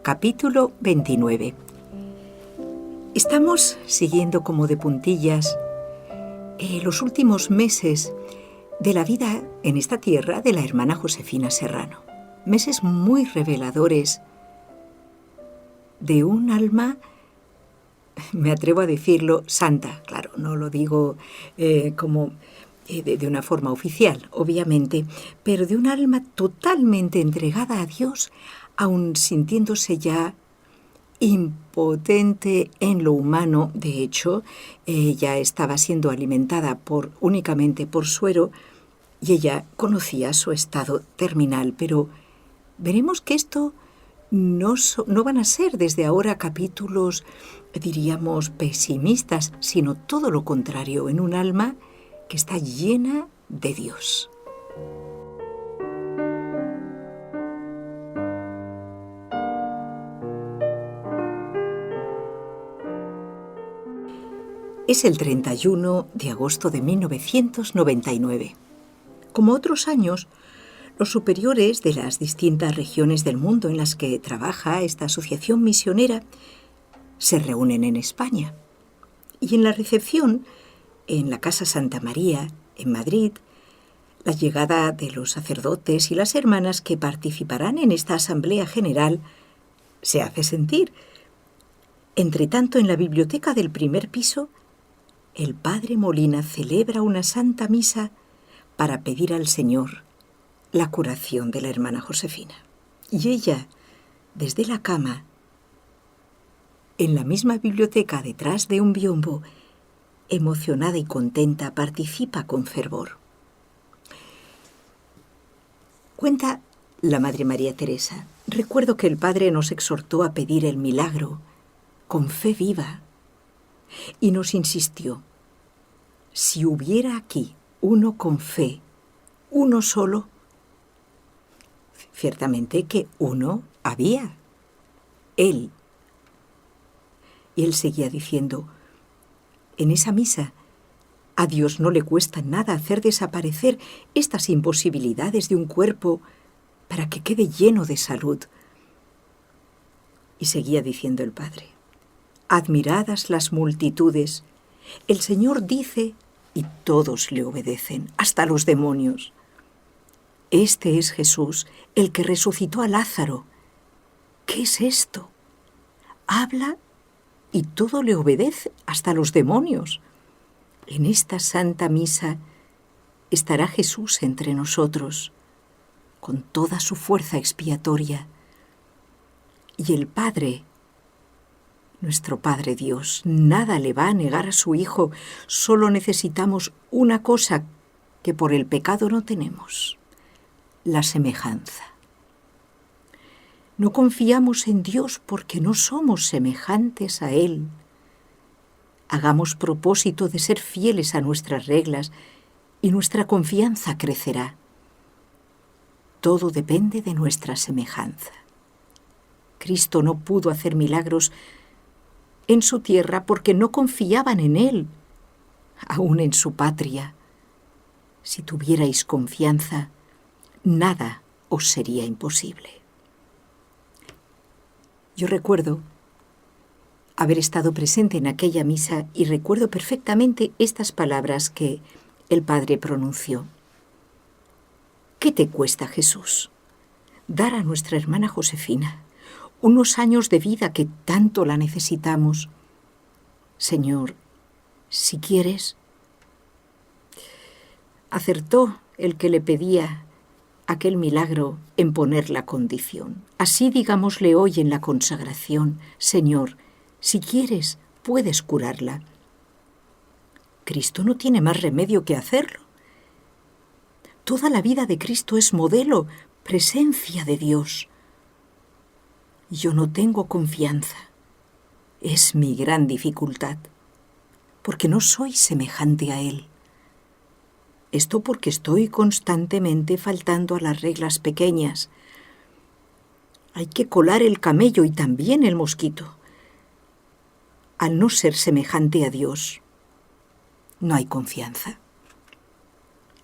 capítulo 29. Estamos siguiendo como de puntillas los últimos meses de la vida en esta tierra de la hermana Josefina Serrano. Meses muy reveladores de un alma, me atrevo a decirlo, santa. Claro, no lo digo como de una forma oficial, obviamente, pero de un alma totalmente entregada a Dios, aun sintiéndose ya impotente en lo humano. De hecho, ella estaba siendo alimentada únicamente por suero y ella conocía su estado terminal. Pero veremos que esto no van a ser desde ahora capítulos, diríamos, pesimistas, sino todo lo contrario, en un alma que está llena de Dios. Es el 31 de agosto de 1999. Como otros años, los superiores de las distintas regiones del mundo en las que trabaja esta asociación misionera se reúnen en España. Y en la recepción, en la Casa Santa María, en Madrid, la llegada de los sacerdotes y las hermanas que participarán en esta asamblea general se hace sentir. Entretanto, en la biblioteca del primer piso, el padre Molina celebra una santa misa para pedir al Señor la curación de la hermana Josefina. Y ella, desde la cama, en la misma biblioteca detrás de un biombo, emocionada y contenta, participa con fervor. Cuenta la Madre María Teresa: recuerdo que el Padre nos exhortó a pedir el milagro con fe viva y nos insistió: si hubiera aquí uno con fe, uno solo, ciertamente que uno había, Él. Y Él seguía diciendo: en esa misa, a Dios no le cuesta nada hacer desaparecer estas imposibilidades de un cuerpo para que quede lleno de salud. Y seguía diciendo el Padre: admiradas las multitudes, el Señor dice y todos le obedecen, hasta los demonios. Este es Jesús, el que resucitó a Lázaro. ¿Qué es esto? Habla y todo le obedece, hasta los demonios. En esta santa misa estará Jesús entre nosotros, con toda su fuerza expiatoria. Y el Padre, nuestro Padre Dios, nada le va a negar a su Hijo. Solo necesitamos una cosa que por el pecado no tenemos: la semejanza. No confiamos en Dios porque no somos semejantes a Él. Hagamos propósito de ser fieles a nuestras reglas y nuestra confianza crecerá. Todo depende de nuestra semejanza. Cristo no pudo hacer milagros en su tierra porque no confiaban en Él, aún en su patria. Si tuvierais confianza, nada os sería imposible. Yo recuerdo haber estado presente en aquella misa y recuerdo perfectamente estas palabras que el Padre pronunció. ¿Qué te cuesta, Jesús, dar a nuestra hermana Josefina unos años de vida que tanto la necesitamos? Señor, si quieres. Acertó el que le pedía aquel milagro en poner la condición. Así digámosle hoy en la consagración: Señor, si quieres, puedes curarla. Cristo no tiene más remedio que hacerlo. Toda la vida de Cristo es modelo, presencia de Dios. Yo no tengo confianza. Es mi gran dificultad, porque no soy semejante a Él. Esto porque estoy constantemente faltando a las reglas pequeñas. Hay que colar el camello y también el mosquito. Al no ser semejante a Dios, no hay confianza.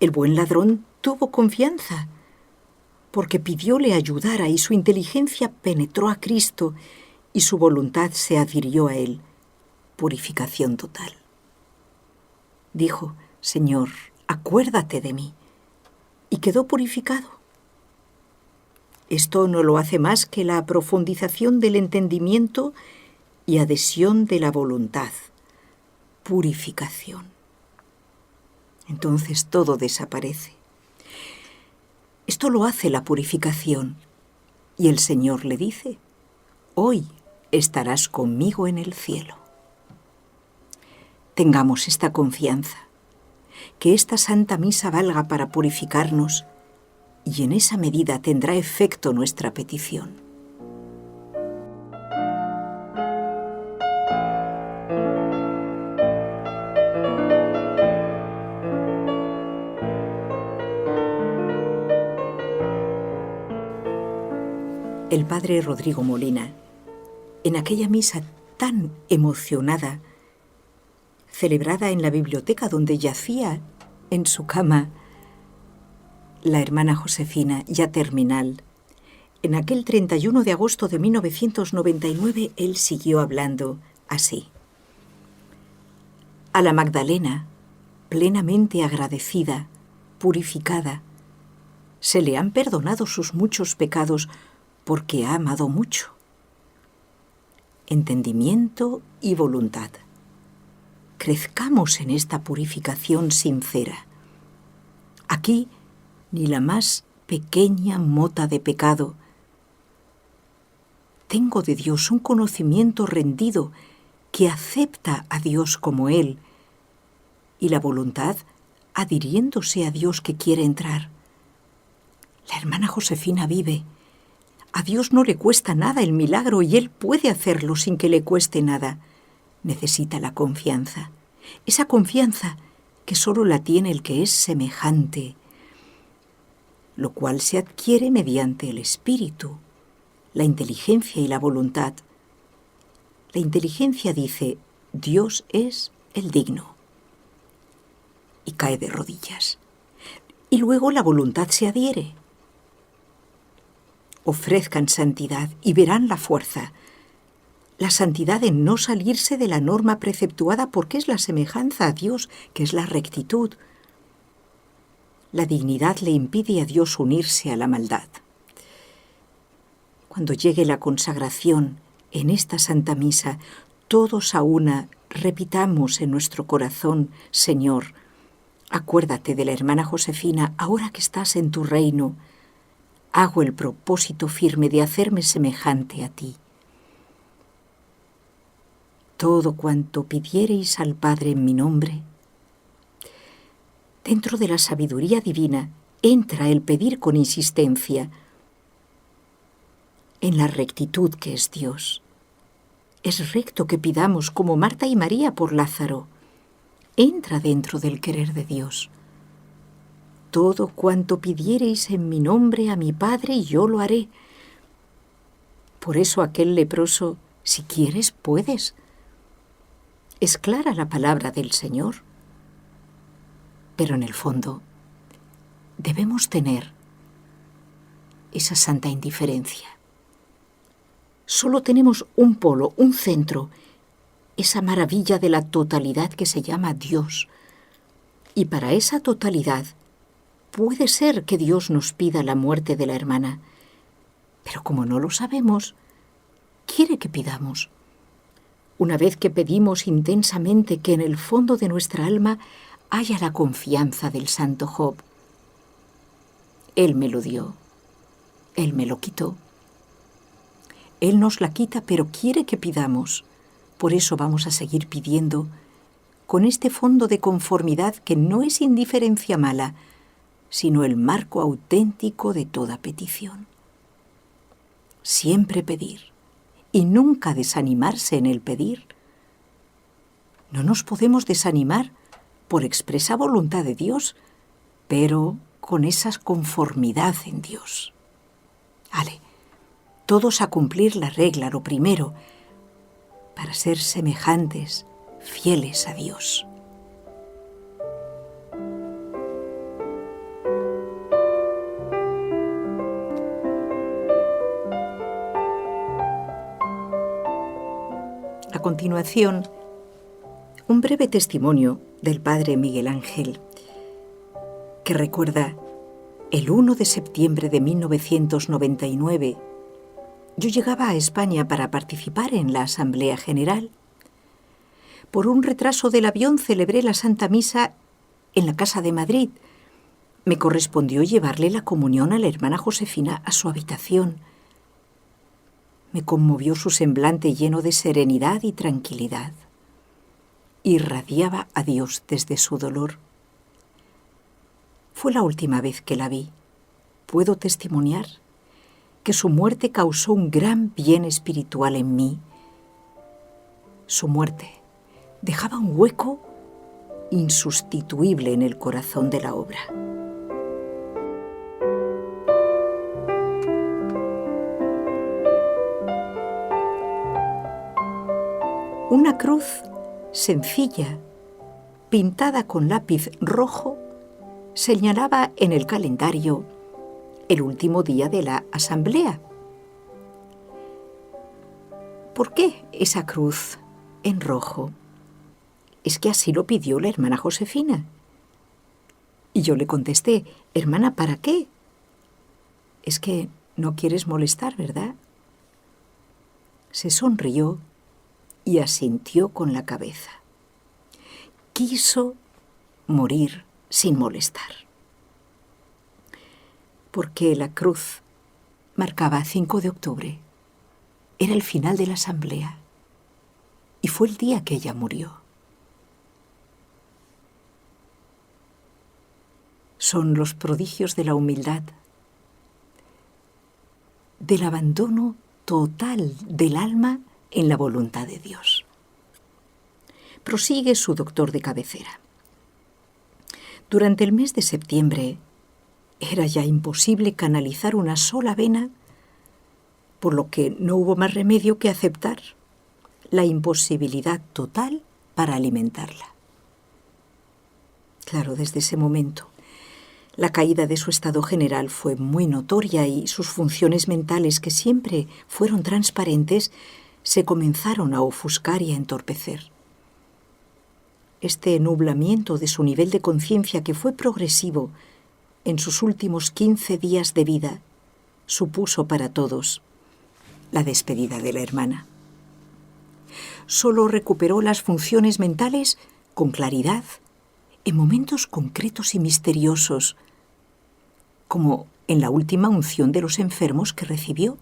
El buen ladrón tuvo confianza, porque pidió le ayudara y su inteligencia penetró a Cristo y su voluntad se adhirió a él. Purificación total. Dijo: Señor, acuérdate de mí. Y quedó purificado. Esto no lo hace más que la profundización del entendimiento y adhesión de la voluntad. Purificación. Entonces todo desaparece. Esto lo hace la purificación. Y el Señor le dice: hoy estarás conmigo en el cielo. Tengamos esta confianza, que esta Santa Misa valga para purificarnos, y en esa medida tendrá efecto nuestra petición. El padre Rodrigo Molina, en aquella misa tan emocionada, celebrada en la biblioteca donde yacía en su cama la hermana Josefina, ya terminal, en aquel 31 de agosto de 1999, él siguió hablando así: a la Magdalena, plenamente agradecida, purificada, se le han perdonado sus muchos pecados porque ha amado mucho. Entendimiento y voluntad. Crezcamos en esta purificación sincera. Aquí ni la más pequeña mota de pecado. Tengo de Dios un conocimiento rendido que acepta a Dios como Él, y la voluntad adhiriéndose a Dios que quiere entrar. La hermana Josefina vive. A Dios no le cuesta nada el milagro y Él puede hacerlo sin que le cueste nada. Necesita la confianza. Esa confianza que solo la tiene el que es semejante, lo cual se adquiere mediante el espíritu, la inteligencia y la voluntad. La inteligencia dice: Dios es el digno, y cae de rodillas. Y luego la voluntad se adhiere. Ofrezcan santidad y verán la fuerza. La santidad en no salirse de la norma preceptuada, porque es la semejanza a Dios, que es la rectitud. La dignidad le impide a Dios unirse a la maldad. Cuando llegue la consagración en esta Santa Misa, todos a una repitamos en nuestro corazón: Señor, acuérdate de la hermana Josefina, ahora que estás en tu reino. Hago el propósito firme de hacerme semejante a ti. Todo cuanto pidiereis al Padre en mi nombre. Dentro de la sabiduría divina entra el pedir con insistencia, en la rectitud que es Dios. Es recto que pidamos como Marta y María por Lázaro. Entra dentro del querer de Dios. Todo cuanto pidiereis en mi nombre a mi Padre, yo lo haré. Por eso aquel leproso: si quieres, puedes. Es clara la palabra del Señor. Pero en el fondo debemos tener esa santa indiferencia. Solo tenemos un polo, un centro, esa maravilla de la totalidad que se llama Dios. Y para esa totalidad puede ser que Dios nos pida la muerte de la hermana, pero como no lo sabemos, quiere que pidamos. Una vez que pedimos intensamente que en el fondo de nuestra alma haya la confianza del santo Job. Él me lo dio, Él me lo quitó. Él nos la quita, pero quiere que pidamos. Por eso vamos a seguir pidiendo con este fondo de conformidad que no es indiferencia mala, sino el marco auténtico de toda petición. Siempre pedir y nunca desanimarse en el pedir. No nos podemos desanimar por expresa voluntad de Dios, pero con esa conformidad en Dios. Ale, todos a cumplir la regla, lo primero, para ser semejantes, fieles a Dios. continuación un breve testimonio del padre Miguel Ángel, que recuerda: el 1 de septiembre de 1999, yo llegaba a España para participar en la Asamblea General. Por un retraso del avión celebré la Santa Misa en la Casa de Madrid. Me correspondió llevarle la comunión a la hermana Josefina a su habitación. Me conmovió su semblante lleno de serenidad y tranquilidad. Irradiaba a Dios desde su dolor. Fue la última vez que la vi. Puedo testimoniar que su muerte causó un gran bien espiritual en mí. Su muerte dejaba un hueco insustituible en el corazón de la obra. Una cruz sencilla, pintada con lápiz rojo, señalaba en el calendario el último día de la asamblea. ¿Por qué esa cruz en rojo? Es que así lo pidió la hermana Josefina. Y yo le contesté: hermana, ¿para qué? Es que no quieres molestar, ¿verdad? Se sonrió y asintió con la cabeza. Quiso morir sin molestar. Porque la cruz marcaba 5 de octubre. Era el final de la asamblea. Y fue el día que ella murió. Son los prodigios de la humildad, del abandono total del alma en la voluntad de Dios. Prosigue su doctor de cabecera. Durante el mes de septiembre era ya imposible canalizar una sola vena, por lo que no hubo más remedio que aceptar la imposibilidad total para alimentarla. Claro, desde ese momento, la caída de su estado general fue muy notoria y sus funciones mentales, que siempre fueron transparentes, se comenzaron a ofuscar y a entorpecer. Este nublamiento de su nivel de conciencia, que fue progresivo en sus últimos 15 días de vida, supuso para todos la despedida de la hermana. Solo recuperó las funciones mentales con claridad en momentos concretos y misteriosos, como en la última unción de los enfermos que recibió.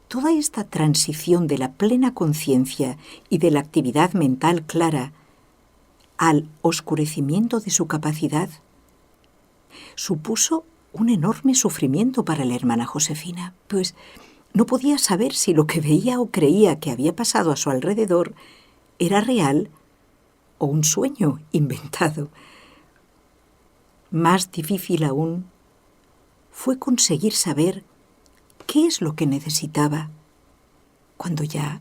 Toda esta transición de la plena conciencia y de la actividad mental clara al oscurecimiento de su capacidad supuso un enorme sufrimiento para la hermana Josefina, pues no podía saber si lo que veía o creía que había pasado a su alrededor era real o un sueño inventado. Más difícil aún fue conseguir saber qué es lo que necesitaba cuando ya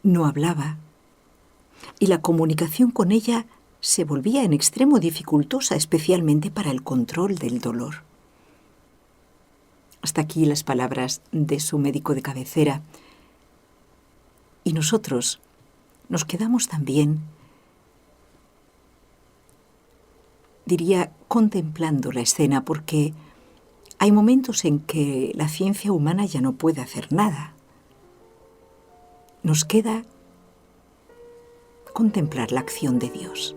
no hablaba y la comunicación con ella se volvía en extremo dificultosa, especialmente para el control del dolor. Hasta aquí las palabras de su médico de cabecera. Y nosotros nos quedamos también, diría, contemplando la escena, porque hay momentos en que la ciencia humana ya no puede hacer nada. Nos queda contemplar la acción de Dios.